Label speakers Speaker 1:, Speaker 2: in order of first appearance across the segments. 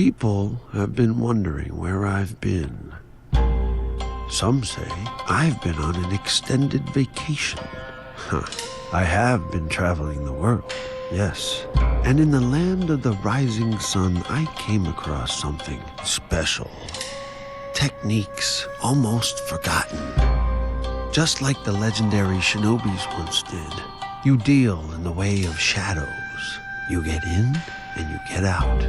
Speaker 1: People have been wondering where I've been. Some say I've been on an extended vacation. I have been traveling the world, yes. And in the land of the rising sun, I came across something special. Techniques almost forgotten. Just like the legendary shinobis once did. You deal in the way of shadows. You get in and you get out,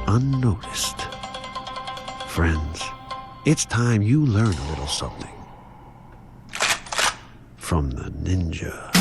Speaker 1: unnoticed. Friends, it's time you learn a little something from the ninja.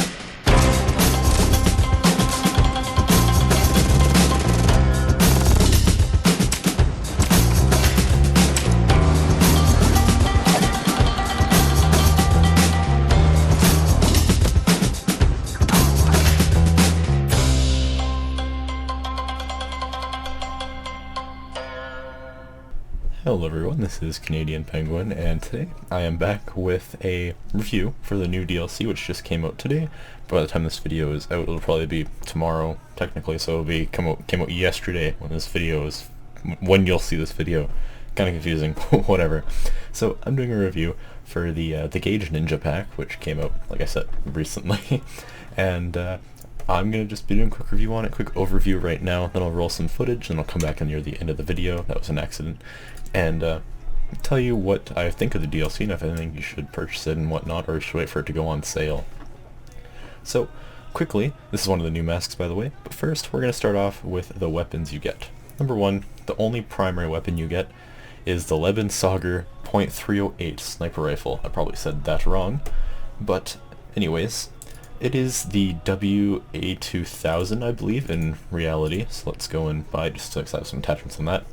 Speaker 2: Hello everyone, this is Canadian Penguin, and today I am back with a review for the new DLC which just came out today. By the time this video is out, it'll probably be tomorrow, technically, so it'll came out yesterday when you'll see this video. Kind of confusing, whatever. So I'm doing a review for the Gage Ninja Pack, which came out, like I said, recently, and I'm going to just be doing a quick review on it, quick overview right now, then I'll roll some footage, and I'll come back near the end of the video. That was an accident. And tell you what I think of the DLC and if I think you should purchase it and whatnot, or should wait for it to go on sale. So, quickly, this is one of the new masks by the way, but first we're going to start off with the weapons you get. Number one, the only primary weapon you get is the Lebensauger .308 sniper rifle. I probably said that wrong, but anyways, it is the WA2000 I believe in reality, so let's go and buy just to have some attachments on that.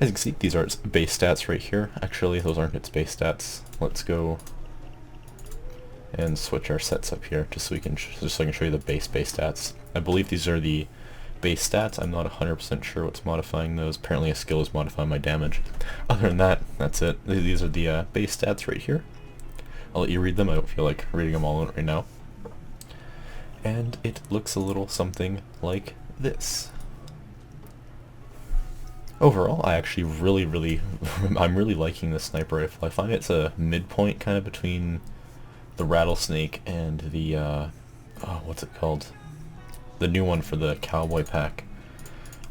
Speaker 2: As you can see, these are its base stats right here. Actually, those aren't its base stats. Let's go and switch our sets up here, just so I can show you the base stats. I believe these are the base stats. I'm not 100% sure what's modifying those. Apparently, a skill is modifying my damage. Other than that, that's it. These are the base stats right here. I'll let you read them. I don't feel like reading them all right now. And it looks a little something like this. Overall, I actually I'm really liking this sniper rifle. I find it's a midpoint kind of between the Rattlesnake and the, what's it called? The new one for the Cowboy Pack.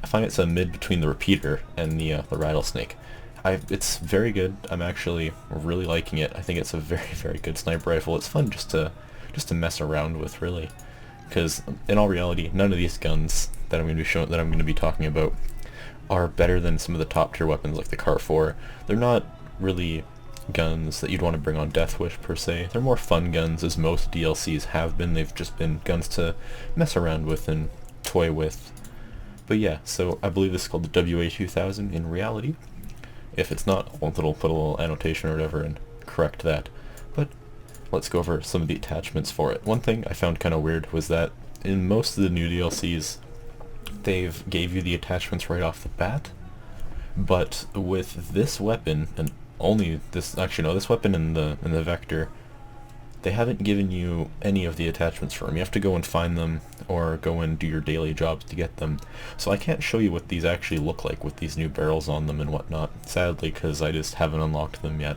Speaker 2: I find it's a mid between the Repeater and the Rattlesnake. It's very good. I'm actually really liking it. I think it's a very, very good sniper rifle. It's fun just to mess around with, really. Because in all reality, none of these guns that I'm going to be talking about are better than some of the top tier weapons like the Car-4. They're not really guns that you'd want to bring on Death Wish per se. They're more fun guns, as most DLCs have been. They've just been guns to mess around with and toy with. But yeah, so I believe this is called the WA2000 in reality. If it's not, I'll put a little annotation or whatever and correct that. But let's go over some of the attachments for it. One thing I found kind of weird was that in most of the new DLCs, they've gave you the attachments right off the bat, but with this weapon and only this, actually no, this weapon and the Vector, they haven't given you any of the attachments for them. You have to go and find them or go and do your daily jobs to get them. So I can't show you what these actually look like with these new barrels on them and whatnot, sadly, because I just haven't unlocked them yet.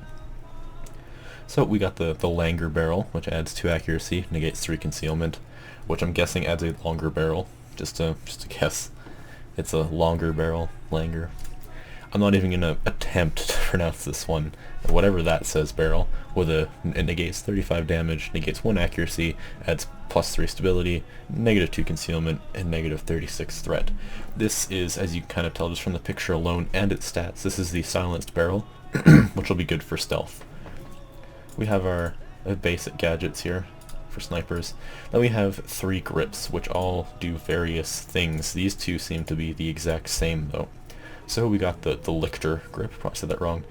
Speaker 2: So we got the Langer barrel, which adds 2 accuracy, negates 3 concealment, which I'm guessing adds a longer barrel. Just to guess. It's a longer barrel, Langer. I'm not even going to attempt to pronounce this one. Whatever that says, barrel. It negates 35 damage, negates 1 accuracy, adds +3 stability, -2 concealment, and -36 threat. This is, as you can kind of tell just from the picture alone and its stats, this is the silenced barrel, which will be good for stealth. We have our basic gadgets here for snipers. Then we have 3 grips, which all do various things. These two seem to be the exact same though. So we got the Lictor grip, probably said that wrong,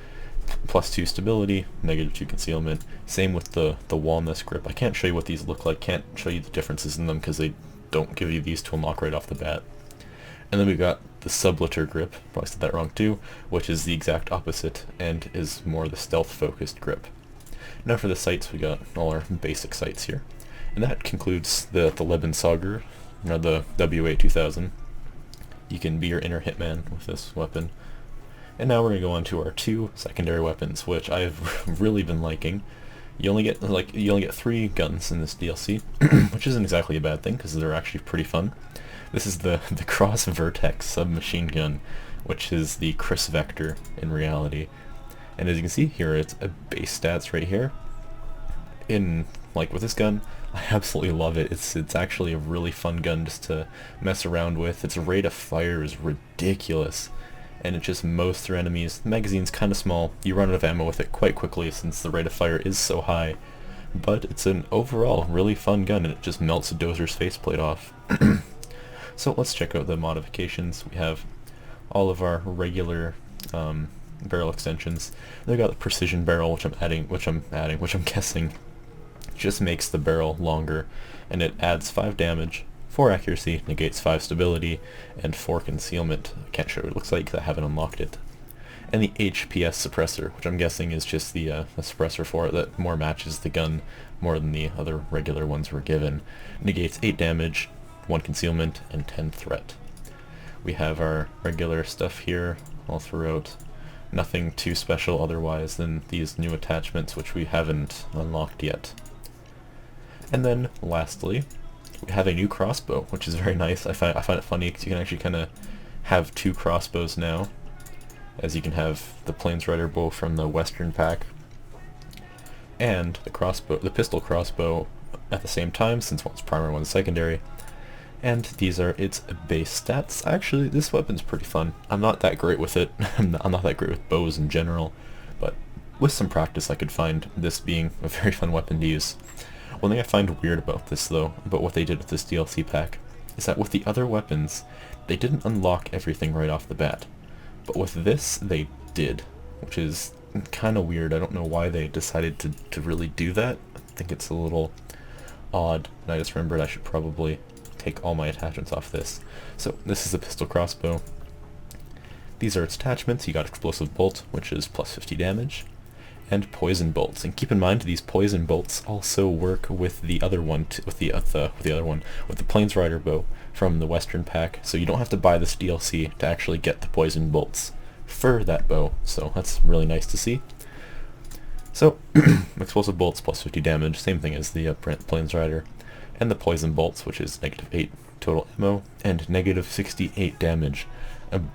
Speaker 2: +2 stability, -2 concealment. Same with the Walnut grip. I can't show you what these look like, can't show you the differences in them because they don't give you these to unlock right off the bat. And then we got the Sublitter grip, probably said that wrong too, which is the exact opposite and is more the stealth focused grip. Now for the sights, we got all our basic sights here. And that concludes the Lebensauger, or the WA2000. You can be your inner hitman with this weapon. And now we're going to go on to our 2 secondary weapons, which I've really been liking. You only get 3 guns in this DLC, which isn't exactly a bad thing because they're actually pretty fun. This is the Cross Vertex submachine gun, which is the Chris Vector in reality. And as you can see here, it's a base stats right here. With this gun, I absolutely love it. It's actually a really fun gun just to mess around with. Its rate of fire is ridiculous, and it just mows through enemies. The magazine's kind of small. You run out of ammo with it quite quickly since the rate of fire is so high. But it's an overall really fun gun, and it just melts a Dozer's faceplate off. So let's check out the modifications. We have all of our regular barrel extensions. They've got the precision barrel, which I'm guessing just makes the barrel longer, and it adds 5 damage, 4 accuracy, negates 5 stability, and 4 concealment. I can't show what it looks like because I haven't unlocked it. And the HPS suppressor, which I'm guessing is just the suppressor for it that more matches the gun more than the other regular ones were given. Negates 8 damage, 1 concealment, and 10 threat. We have our regular stuff here all throughout. Nothing too special otherwise than these new attachments, which we haven't unlocked yet. And then lastly, we have a new crossbow, which is very nice. I find it funny because you can actually kind of have 2 crossbows now, as you can have the Planesrider bow from the Western pack and the pistol crossbow at the same time, since one's primary, one's secondary. And these are its base stats. Actually, this weapon's pretty fun. I'm not that great with it. I'm not that great with bows in general, but with some practice I could find this being a very fun weapon to use. One thing I find weird about this though, about what they did with this DLC pack, is that with the other weapons, they didn't unlock everything right off the bat. But with this, they did, which is kind of weird. I don't know why they decided to really do that. I think it's a little odd, and I just remembered I should probably take all my attachments off this. So this is the pistol crossbow. These are its attachments. You got explosive bolt, which is plus 50 damage, and poison bolts. And keep in mind, these poison bolts also work with the other one, with the Planesrider bow from the Western pack. So you don't have to buy this DLC to actually get the poison bolts for that bow. So that's really nice to see. So explosive bolts plus 50 damage, same thing as the Planesrider, and the poison bolts, which is negative 8 total ammo and negative 68 damage.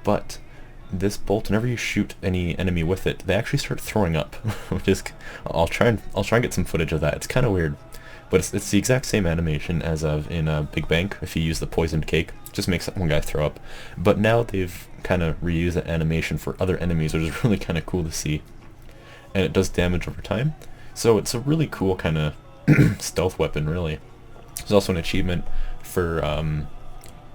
Speaker 2: But this bolt, whenever you shoot any enemy with it, they actually start throwing up, which is, I'll try and get some footage of that. It's kind of weird, but it's the exact same animation as in Big Bang. If you use the poisoned cake, it just makes one guy throw up. But now they've kind of reused that animation for other enemies, which is really kind of cool to see. And it does damage over time, so it's a really cool kind of stealth weapon, really. There's also an achievement for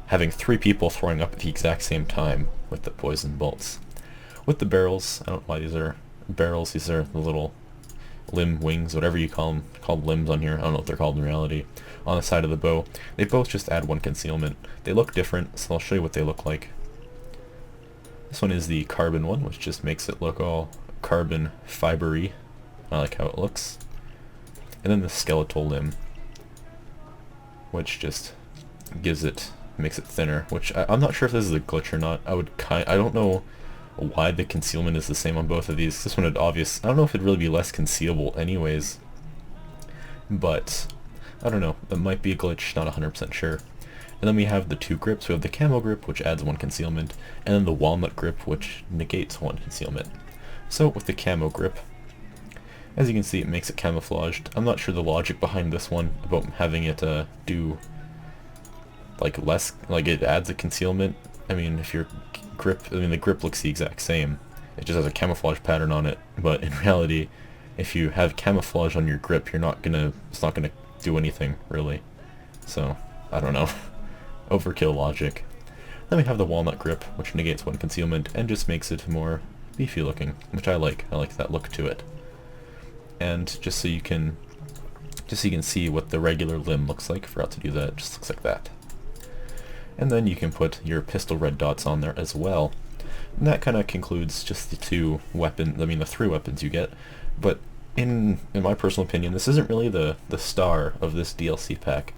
Speaker 2: having 3 people throwing up at the exact same time with the poison bolts. With the barrels, I don't know why these are barrels, these are the little limb wings, whatever you call them, called limbs on here, I don't know what they're called in reality, on the side of the bow. They both just add 1 concealment. They look different, so I'll show you what they look like. This one is the carbon one, which just makes it look all carbon fibery. I like how it looks. And then the skeletal limb, which just makes it thinner, which I'm not sure if this is a glitch or not. I don't know why the concealment is the same on both of these. This one would I don't know if it'd really be less concealable anyways, but I don't know, that might be a glitch, not 100% sure. And then we have the 2 grips. We have the camo grip, which adds 1 concealment, and then the walnut grip, which negates 1 concealment. So with the camo grip, as you can see, it makes it camouflaged. I'm not sure the logic behind this one about having it do it adds a concealment. I mean, if your grip, the grip looks the exact same. It just has a camouflage pattern on it. But in reality, if you have camouflage on your grip, it's not gonna do anything really. So I don't know, overkill logic. Then we have the walnut grip, which negates 1 concealment and just makes it more beefy looking, which I like. I like that look to it. And just so you can see what the regular limb looks like, forgot to do that, it just looks like that. And then you can put your pistol red dots on there as well. And that kind of concludes just the 3 weapons you get. But in my personal opinion, this isn't really the star of this DLC pack.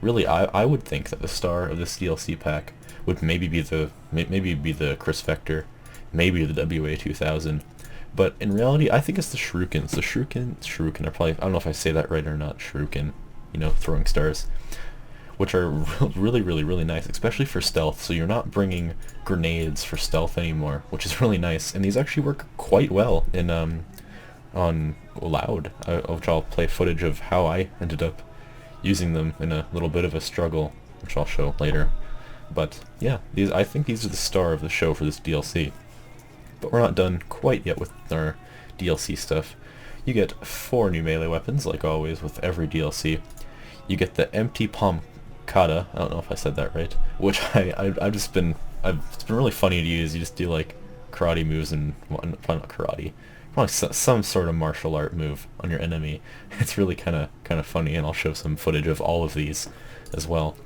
Speaker 2: really, I would think that the star of this DLC pack would maybe be the Chris Vector, maybe the WA2000, but in reality, I think it's the Shurikens. The Shuriken are probably, I don't know if I say that right or not, Shuriken, you know, throwing stars, which are really, really, really nice, especially for stealth. So you're not bringing grenades for stealth anymore, which is really nice. And these actually work quite well in on Loud, which I'll play footage of how I ended up using them in a little bit of a struggle, which I'll show later. But yeah, I think these are the star of the show for this DLC. But we're not done quite yet with our DLC stuff. You get 4 new melee weapons, like always with every DLC. You get the empty palm kata, I don't know if I said that right, which it's been really funny to use. You just do like karate moves and, well, not karate, probably some sort of martial art move on your enemy. It's really kind of funny, and I'll show some footage of all of these as well.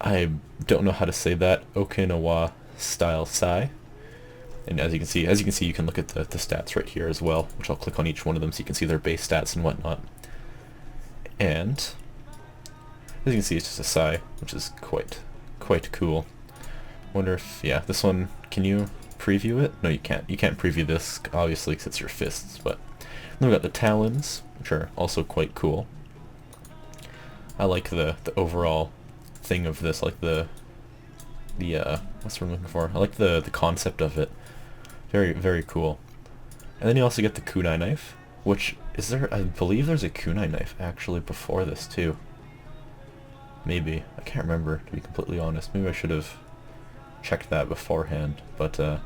Speaker 2: I don't know how to say that, Okinawa style sai. And as you can see, you can look at the stats right here as well, which I'll click on each one of them so you can see their base stats and whatnot. And as you can see, it's just a sai, which is quite cool. Wonder if, yeah, this one, can you preview it? No, you can't. You can't preview this, obviously, because it's your fists, but then we've got the talons, which are also quite cool. I like the overall thing of this, like the what's what I'm looking for? I like the concept of it. Very, very cool. And then you also get the kunai knife, which is there, I believe there's a kunai knife actually before this too. Maybe. I can't remember, to be completely honest. Maybe I should have checked that beforehand, but I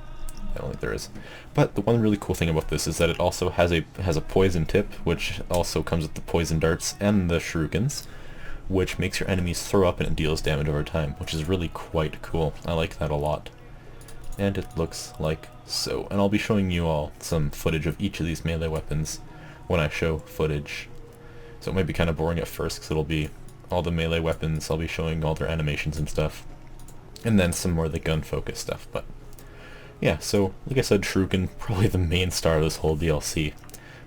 Speaker 2: don't think there is. But the one really cool thing about this is that it also has a poison tip, which also comes with the poison darts and the shurikens, which makes your enemies throw up and it deals damage over time, which is really quite cool. I like that a lot. And it looks like so. And I'll be showing you all some footage of each of these melee weapons when I show footage. So it might be kind of boring at first, because it'll be all the melee weapons, I'll be showing all their animations and stuff. And then some more of the gun focus stuff, but yeah, so like I said, Shuriken, probably the main star of this whole DLC.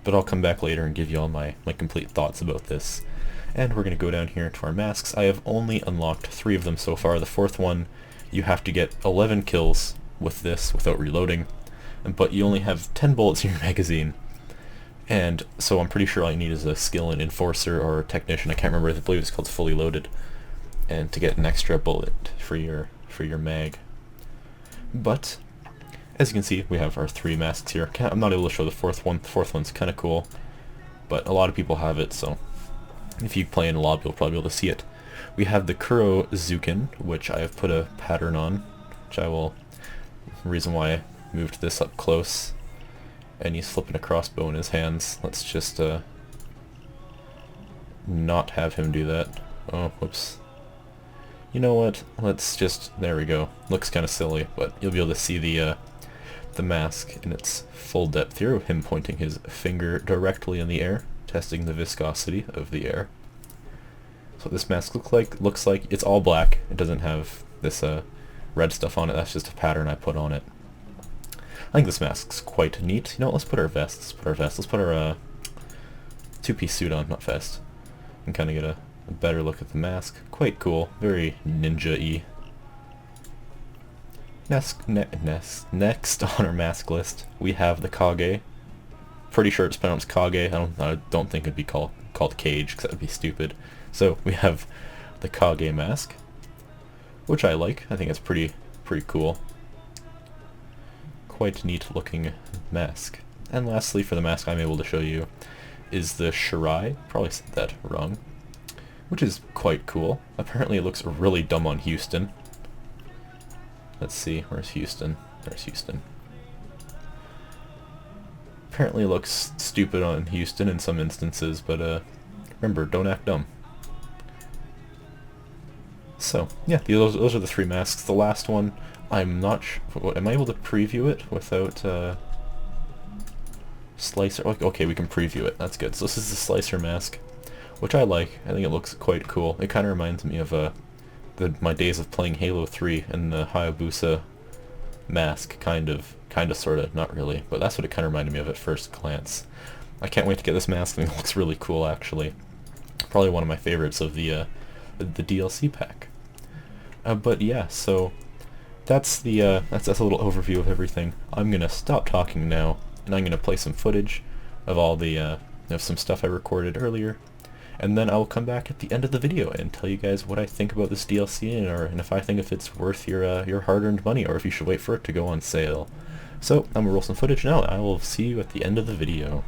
Speaker 2: But I'll come back later and give you all my complete thoughts about this. And we're going to go down here to our masks. I have only unlocked 3 of them so far. The 4th one, you have to get 11 kills with this without reloading, but you only have 10 bullets in your magazine. And so I'm pretty sure all you need is a skill in Enforcer or Technician. I can't remember, I believe it's called Fully Loaded. And to get an extra bullet for your mag. But as you can see, we have our 3 masks here. I'm not able to show the 4th one. The 4th one's kind of cool, but a lot of people have it, so if you play in a lobby, you'll probably be able to see it. We have the Kuro Zuken, which I have put a pattern on, which I will, reason why I moved this up close. And he's flipping a crossbow in his hands. Let's just not have him do that. Oh, whoops. You know what? Let's just, there we go. Looks kind of silly, but you'll be able to see the mask in its full depth here, with him pointing his finger directly in the air, testing the viscosity of the air. So this mask looks like it's all black. It doesn't have this red stuff on it. That's just a pattern I put on it. I think this mask's quite neat. You know what, let's put our vest. Let's put our 2-piece suit on, not vest. And kind of get a better look at the mask. Quite cool. Very ninja-y. Next on our mask list, we have the Kage. Pretty sure it's pronounced Kage. I don't think it'd be called Cage, because that would be stupid. So we have the Kage mask, which I like. I think it's pretty cool. Quite neat looking mask. And lastly, for the mask I'm able to show you is the Shirai. Probably said that wrong. Which is quite cool. Apparently it looks really dumb on Houston. Let's see, where's Houston? There's Houston. Apparently it looks stupid on Houston in some instances, but remember, don't act dumb. So, yeah, those are the 3 masks. The last one, I'm not sure, am I able to preview it without Slicer? Okay, we can preview it, that's good. So this is the Slicer mask, which I like. I think it looks quite cool. It kind of reminds me of my days of playing Halo 3 and the Hayabusa mask, kind of, sort of, not really, but that's what it kind of reminded me of at first glance. I can't wait to get this mask. I think it looks really cool, actually. Probably one of my favorites of the the DLC pack. But yeah, so that's that's a little overview of everything. I'm gonna stop talking now, and I'm gonna play some footage of all the of some stuff I recorded earlier, and then I'll come back at the end of the video and tell you guys what I think about this DLC, and if I think if it's worth your hard-earned money, or if you should wait for it to go on sale. So I'm gonna roll some footage now, and I will see you at the end of the video.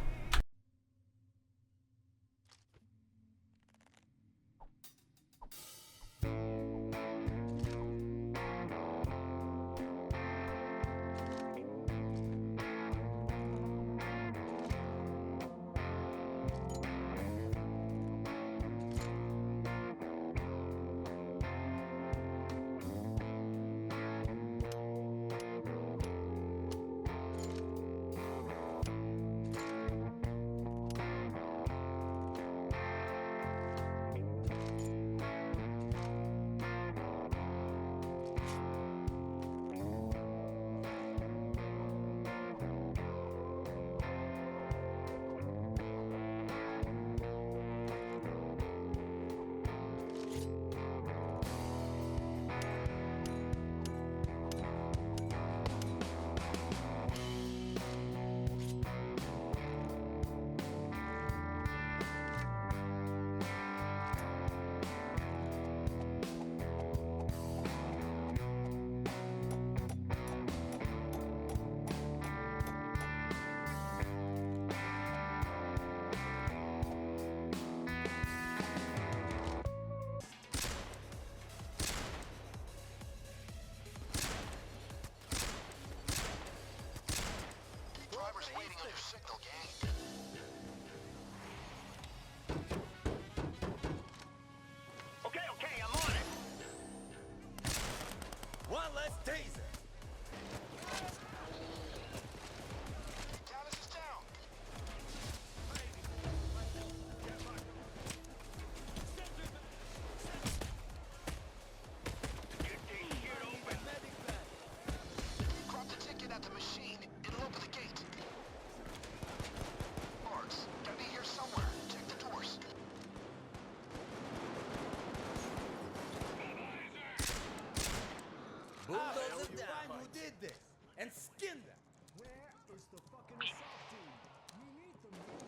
Speaker 3: Bulldoze down who did this and skin them.
Speaker 4: Where is the fucking assault team? We need them here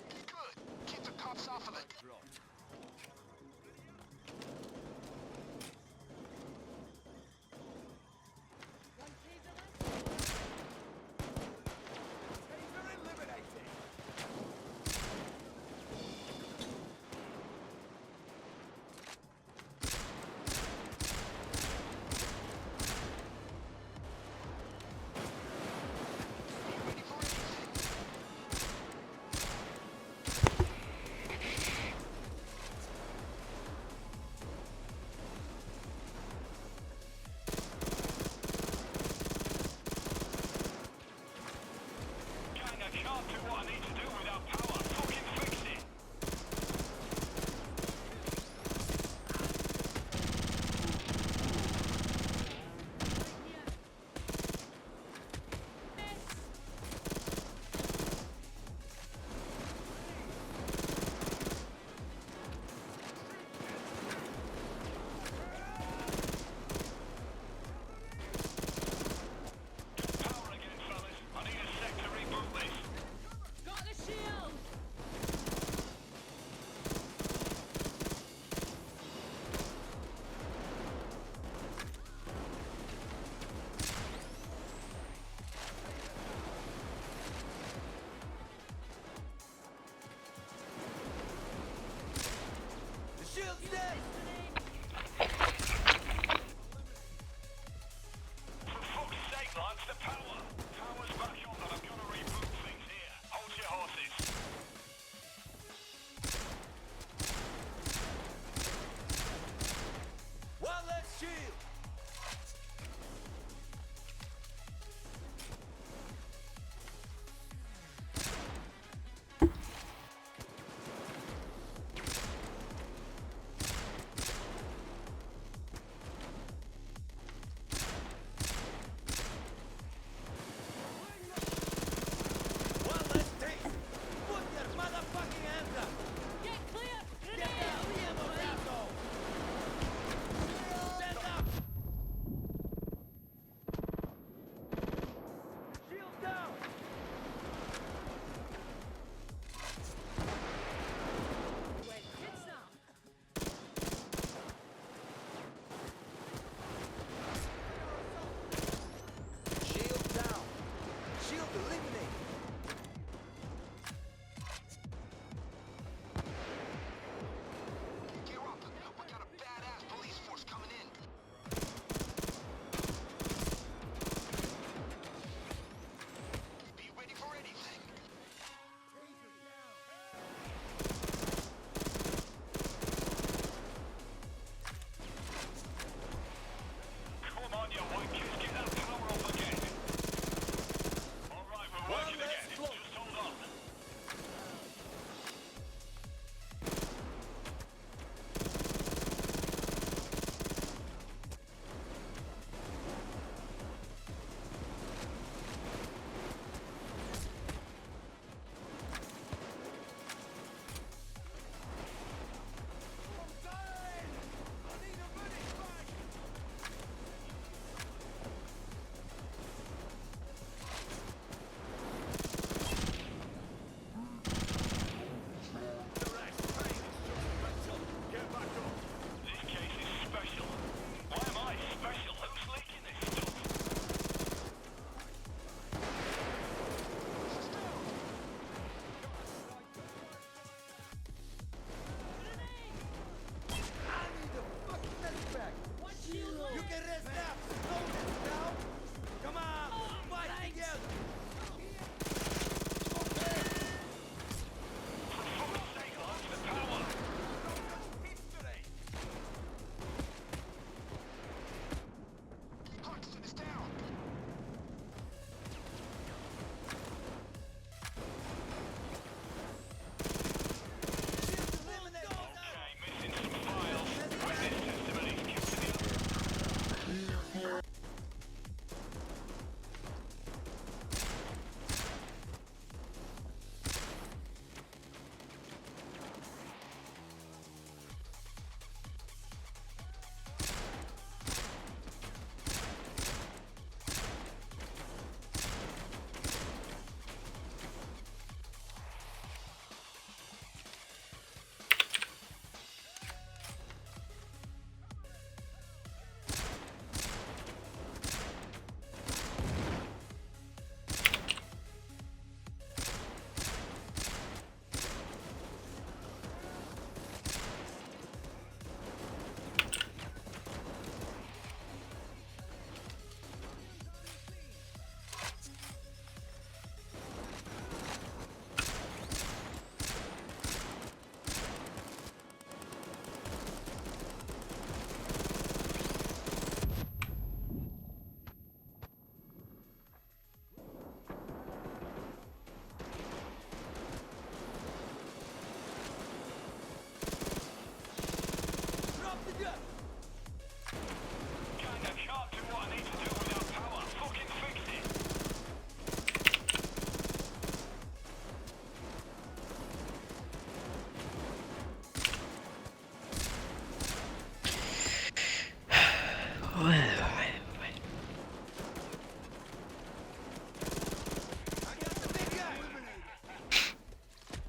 Speaker 4: yesterday.
Speaker 5: Good. Keep the cops off of it.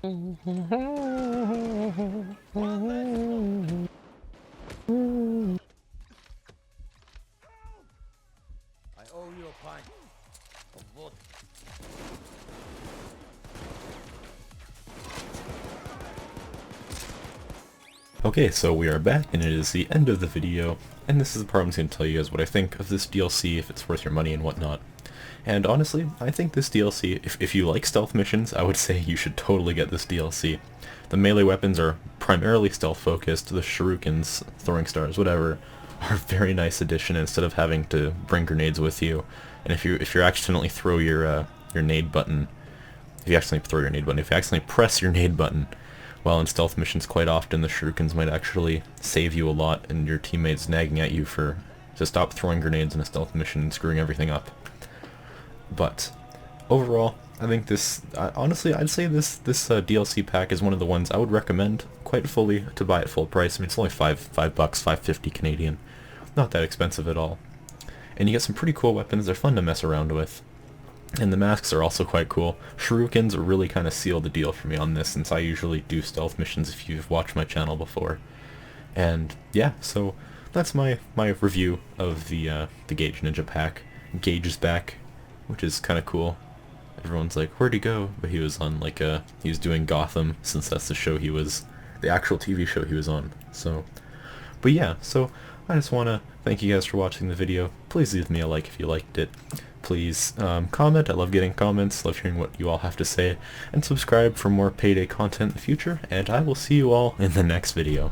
Speaker 3: I owe you a pint of vodka.
Speaker 2: Okay, so we are back, and it is the end of the video, and this is the part I'm going to tell you guys what I think of this DLC, if it's worth your money and whatnot. And honestly, I think this DLC, if you like stealth missions, I would say you should totally get this DLC. The melee weapons are primarily stealth focused, the shurikens, throwing stars, whatever, are a very nice addition instead of having to bring grenades with you. And if you accidentally throw your nade button, if you accidentally press your nade button, while in stealth missions quite often the shurikens might actually save you a lot and your teammates nagging at you to stop throwing grenades in a stealth mission and screwing everything up. But overall, I think honestly, I'd say this DLC pack is one of the ones I would recommend quite fully to buy at full price. I mean, it's only $5, $5.50 Canadian, not that expensive at all. And you get some pretty cool weapons. They're fun to mess around with. And the masks are also quite cool. Shurikens really kind of seal the deal for me on this, since I usually do stealth missions if you've watched my channel before. And yeah, so that's my review of the Gage Ninja Pack. Gage is back, which is kind of cool. Everyone's like, where'd he go? But he was on he was doing Gotham, since that's the actual TV show he was on. So, but yeah, so I just want to thank you guys for watching the video. Please leave me a like if you liked it. Please comment. I love getting comments, love hearing what you all have to say, and subscribe for more Payday content in the future, and I will see you all in the next video.